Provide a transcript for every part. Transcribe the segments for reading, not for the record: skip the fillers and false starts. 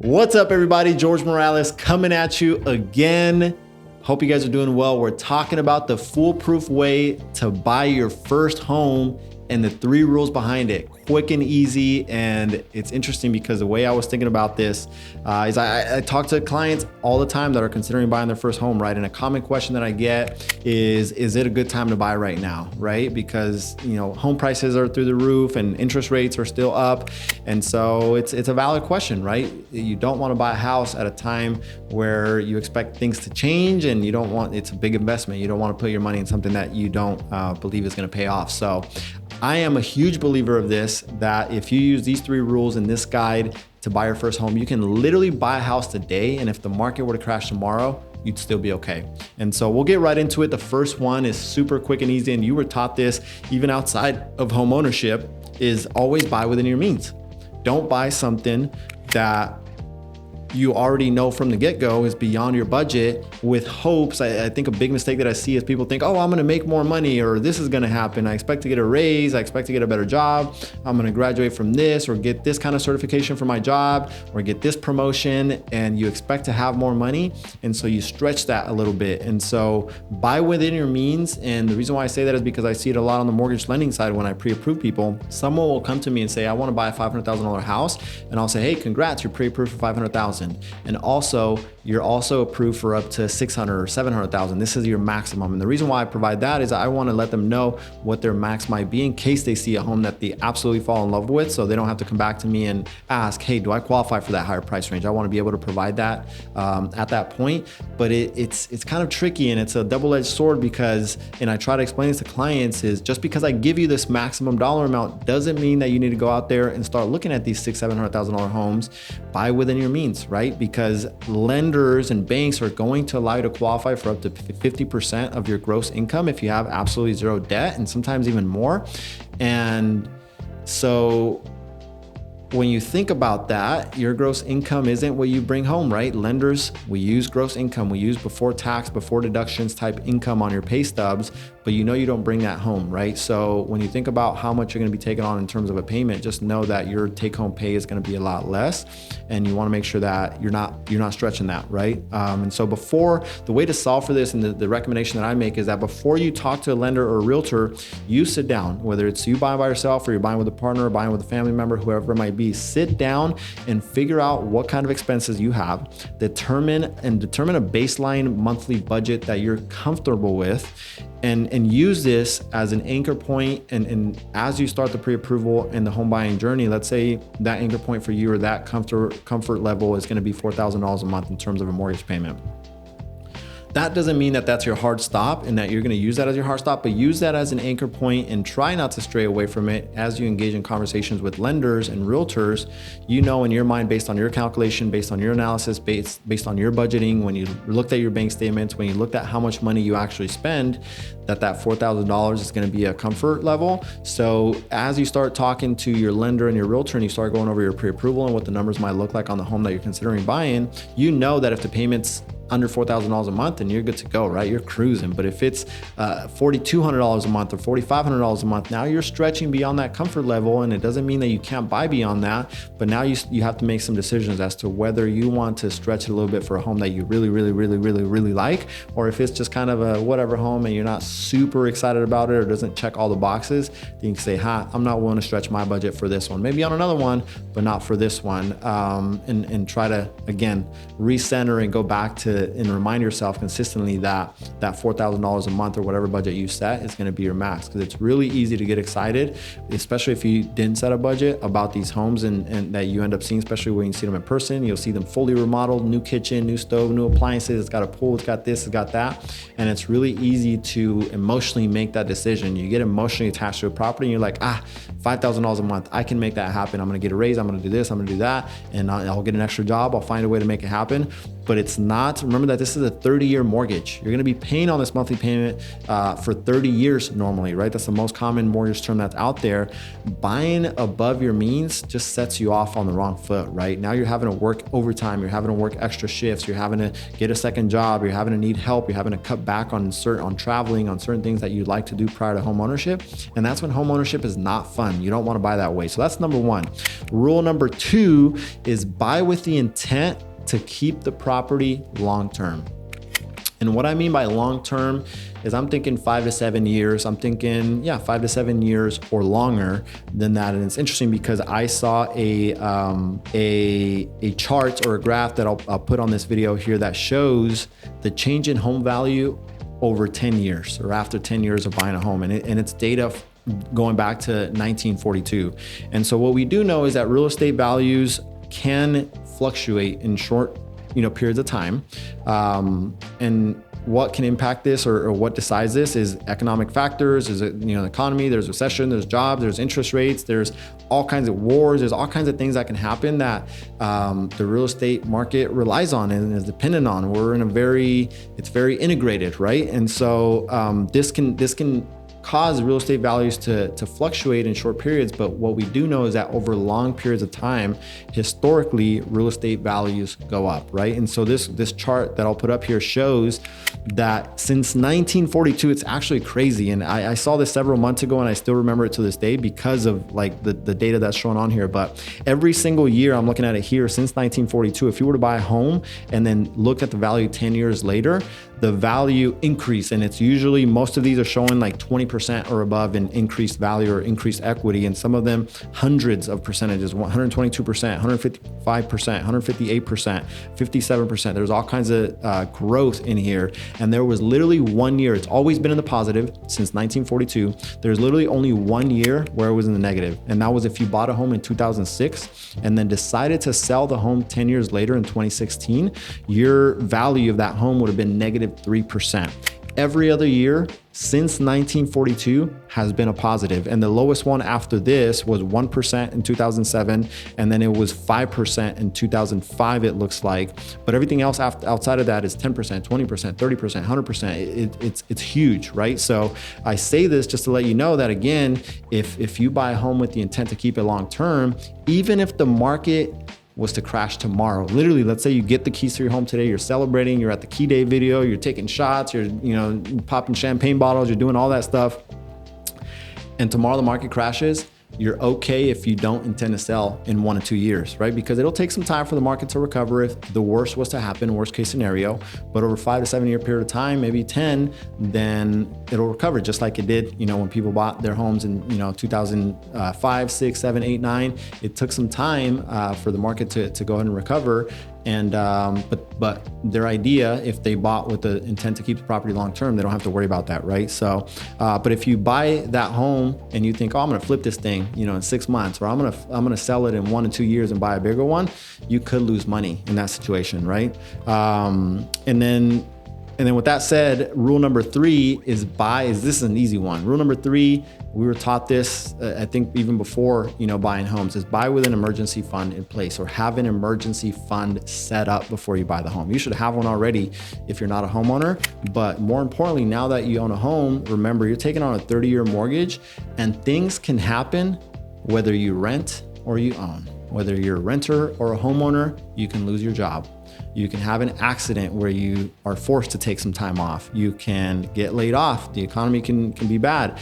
What's up, everybody? George Morales coming at you again. Hope you guys are doing well. We're talking about the foolproof way to buy your first home and the 3 rules behind it. Quick and easy. And it's interesting because the way I was thinking about this is I talk to clients all the time that are considering buying their first home, right? And a common question that I get is it a good time to buy right now, right? Because, home prices are through the roof and interest rates are still up. And so it's a valid question, right? You don't want to buy a house at a time where you expect things to change and it's a big investment. You don't want to put your money in something that you don't believe is going to pay off. So I am a huge believer of this, that if you use these 3 rules in this guide to buy your first home, you can literally buy a house today. And if the market were to crash tomorrow, you'd still be okay. And so we'll get right into it. The first one is super quick and easy. And you were taught this even outside of home ownership, is always buy within your means. Don't buy something that you already know from the get-go is beyond your budget with hopes. I think a big mistake that I see is people think, oh, I'm gonna make more money, or this is gonna happen. I expect to get a raise. I expect to get a better job. I'm gonna graduate from this or get this kind of certification for my job or get this promotion, and you expect to have more money. And so you stretch that a little bit. And so buy within your means. And the reason why I say that is because I see it a lot on the mortgage lending side when I pre-approve people. Someone will come to me and say, I wanna buy a $500,000 house. And I'll say, hey, congrats, you're pre-approved for $500,000. And also, you're also approved for up to $600,000 or $700,000. This is your maximum. And the reason why I provide that is I want to let them know what their max might be in case they see a home that they absolutely fall in love with, so they don't have to come back to me and ask, hey, do I qualify for that higher price range? I want to be able to provide that at that point. But it's kind of tricky, and it's a double-edged sword because, and I try to explain this to clients, is just because I give you this maximum dollar amount doesn't mean that you need to go out there and start looking at these $600,000-$700,000 homes. Buy within your means, right? Because lenders and banks are going to allow you to qualify for up to 50% of your gross income if you have absolutely zero debt, and sometimes even more. And so when you think about that, your gross income isn't what you bring home, right? Lenders, we use gross income. We use before tax, before deductions type income on your pay stubs, but you don't bring that home, right? So when you think about how much you're gonna be taking on in terms of a payment, just know that your take home pay is gonna be a lot less, and you wanna make sure that you're not stretching that, right? And so the way to solve for this, and the recommendation that I make is that before you talk to a lender or a realtor, you sit down, whether it's you buying by yourself or you're buying with a partner or buying with a family member, whoever it might be, sit down and figure out what kind of expenses you have, determine a baseline monthly budget that you're comfortable with, and use this as an anchor point. And as you start the pre-approval and the home buying journey, let's say that anchor point for you or that comfort level is going to be $4,000 a month in terms of a mortgage payment. That doesn't mean that that's your hard stop and that you're going to use that as your hard stop, but use that as an anchor point and try not to stray away from it as you engage in conversations with lenders and realtors. In your mind, based on your calculation, based on your analysis, based on your budgeting, when you looked at your bank statements, when you looked at how much money you actually spend, that $4,000 is going to be a comfort level. So as you start talking to your lender and your realtor and you start going over your pre-approval and what the numbers might look like on the home that you're considering buying, that if the payment's under $4,000 a month, and you're good to go, right? You're cruising. But if it's $4,200 a month or $4,500 a month, now you're stretching beyond that comfort level, and it doesn't mean that you can't buy beyond that, but now you have to make some decisions as to whether you want to stretch it a little bit for a home that you really, really, really, really, really like, or if it's just kind of a whatever home and you're not super excited about it or doesn't check all the boxes, then you can say, I'm not willing to stretch my budget for this one. Maybe on another one, but not for this one. And try to, again, recenter and go back to and remind yourself consistently that $4,000 a month or whatever budget you set is going to be your max, because it's really easy to get excited, especially if you didn't set a budget, about these homes and that you end up seeing, especially when you see them in person. You'll see them fully remodeled, new kitchen, new stove, new appliances, it's got a pool, it's got this, it's got that. And it's really easy to emotionally make that decision. You get emotionally attached to a property and you're like, $5,000 a month, I can make that happen. I'm going to get a raise, I'm going to do this, I'm going to do that, and I'll get an extra job, I'll find a way to make it happen. but it's not. Remember that this is a 30-year mortgage. You're gonna be paying on this monthly payment for 30 years normally, right? That's the most common mortgage term that's out there. Buying above your means just sets you off on the wrong foot, right? Now you're having to work overtime, you're having to work extra shifts, you're having to get a second job, you're having to need help, you're having to cut back on traveling, on certain things that you'd like to do prior to home ownership. And that's when home ownership is not fun. You don't want to buy that way. So that's number one. Rule number two is buy with the intent to keep the property long-term. And what I mean by long-term is I'm thinking 5 to 7 years. I'm thinking, 5 to 7 years or longer than that. And it's interesting because I saw a chart or a graph that I'll put on this video here that shows the change in home value over 10 years or after 10 years of buying a home. And it's data going back to 1942. And so what we do know is that real estate values can fluctuate in short periods of time. And what can impact this or what decides this is economic factors. Is it, the economy, there's recession, there's jobs, there's interest rates, there's all kinds of wars, there's all kinds of things that can happen that the real estate market relies on and is dependent on. It's very integrated, right? And so this can cause real estate values to fluctuate in short periods. But what we do know is that over long periods of time, historically, real estate values go up, right? And so this chart that I'll put up here shows that since 1942, it's actually crazy. And I saw this several months ago and I still remember it to this day because of like the data that's shown on here. But every single year, I'm looking at it here since 1942, if you were to buy a home and then look at the value 10 years later, the value increase. And it's usually, most of these are showing like 20% or above in increased value or increased equity. And some of them hundreds of percentages, 122%, 155%, 158%, 57%. There's all kinds of growth in here. And there was literally 1 year, it's always been in the positive since 1942. There's literally only 1 year where it was in the negative. And that was if you bought a home in 2006 and then decided to sell the home 10 years later in 2016, your value of that home would have been negative 3%. Every other year since 1942 has been a positive. And the lowest one after this was 1% in 2007. And then it was 5% in 2005, it looks like. But everything else outside of that is 10%, 20%, 30%, 100%. It's huge, right? So I say this just to let you know that, again, if you buy a home with the intent to keep it long-term, even if the market was to crash tomorrow. Literally, let's say you get the keys to your home today, you're celebrating, you're at the key day video, you're taking shots, you're popping champagne bottles, you're doing all that stuff. And tomorrow the market crashes, you're okay if you don't intend to sell in 1 or 2 years, right? Because it'll take some time for the market to recover if the worst was to happen, worst case scenario. But over 5 to 7 year period of time, maybe 10, then it'll recover just like it did, when people bought their homes in, 2005, 6, 7, 8, 9. It took some time for the market to go ahead and recover. And but their idea, if they bought with the intent to keep the property long term, they don't have to worry about that, right? So, but if you buy that home and you think, oh, I'm gonna flip this thing, in 6 months, or I'm gonna sell it in 1 to 2 years and buy a bigger one, you could lose money in that situation, right? And then with that said, rule number 3 is this is an easy one. Rule number 3, we were taught this, I think even before, buying homes, is buy with an emergency fund in place, or have an emergency fund set up before you buy the home. You should have one already if you're not a homeowner. But more importantly, now that you own a home, remember you're taking on a 30-year mortgage, and things can happen whether you rent or you own. Whether you're a renter or a homeowner, you can lose your job. You can have an accident where you are forced to take some time off. You can get laid off. The economy can be bad.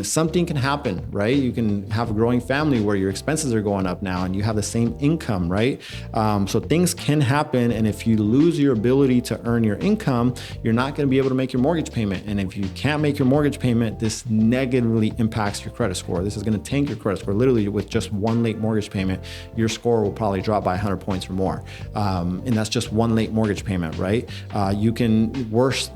Something can happen, right? You can have a growing family where your expenses are going up now and you have the same income, right? So things can happen. And if you lose your ability to earn your income, you're not going to be able to make your mortgage payment. And if you can't make your mortgage payment, this negatively impacts your credit score. This is going to tank your credit score. Literally, with just one late mortgage payment, your score will probably drop by 100 points or more. And that's just one late mortgage payment, right? You can worst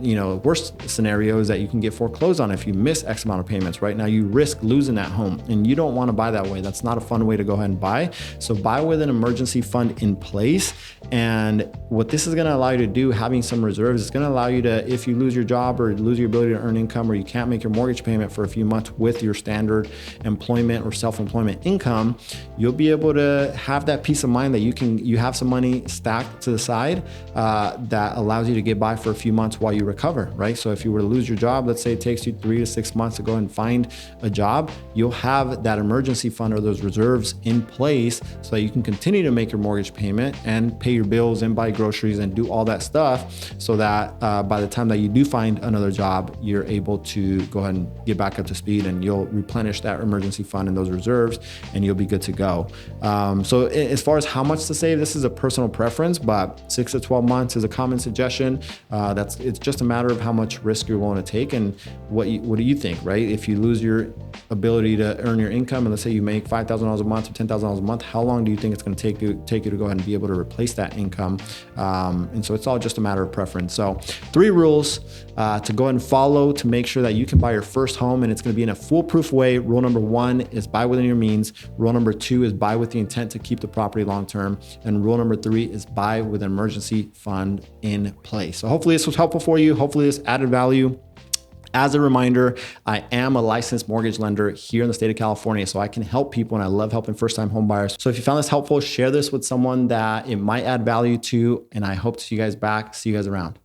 scenarios that you can get foreclosed on if you miss X amount of payments. Right now, you risk losing that home, and you don't want to buy that way. That's not a fun way to go ahead and buy. So buy with an emergency fund in place. And what this is going to allow you to do, having some reserves, is going to allow you to, if you lose your job or lose your ability to earn income, or you can't make your mortgage payment for a few months with your standard employment or self-employment income, you'll be able to have that peace of mind that you have some money stacked back to the side that allows you to get by for a few months while you recover, right? So if you were to lose your job, let's say it takes you 3 to 6 months to go and find a job, you'll have that emergency fund or those reserves in place so that you can continue to make your mortgage payment and pay your bills and buy groceries and do all that stuff, so that by the time that you do find another job, you're able to go ahead and get back up to speed, and you'll replenish that emergency fund and those reserves, and you'll be good to go. So as far as how much to save, this is a personal preference, but 6 to 12 months is a common suggestion. It's just a matter of how much risk you're willing to take and what do you think, right? If you lose your ability to earn your income, and let's say you make $5,000 a month or $10,000 a month, how long do you think it's going to take you to go ahead and be able to replace that income? And so it's all just a matter of preference. So 3 rules to go ahead and follow to make sure that you can buy your first home, and it's going to be in a foolproof way. Rule number 1 is buy within your means. Rule number 2 is buy with the intent to keep the property long-term. And rule number 3 is buy with an emergency fund in place. So hopefully this was helpful for you. Hopefully this added value. As a reminder, I am a licensed mortgage lender here in the state of California, so I can help people, and I love helping first-time home buyers. So if you found this helpful, share this with someone that it might add value to, and I hope to see you guys back. See you guys around.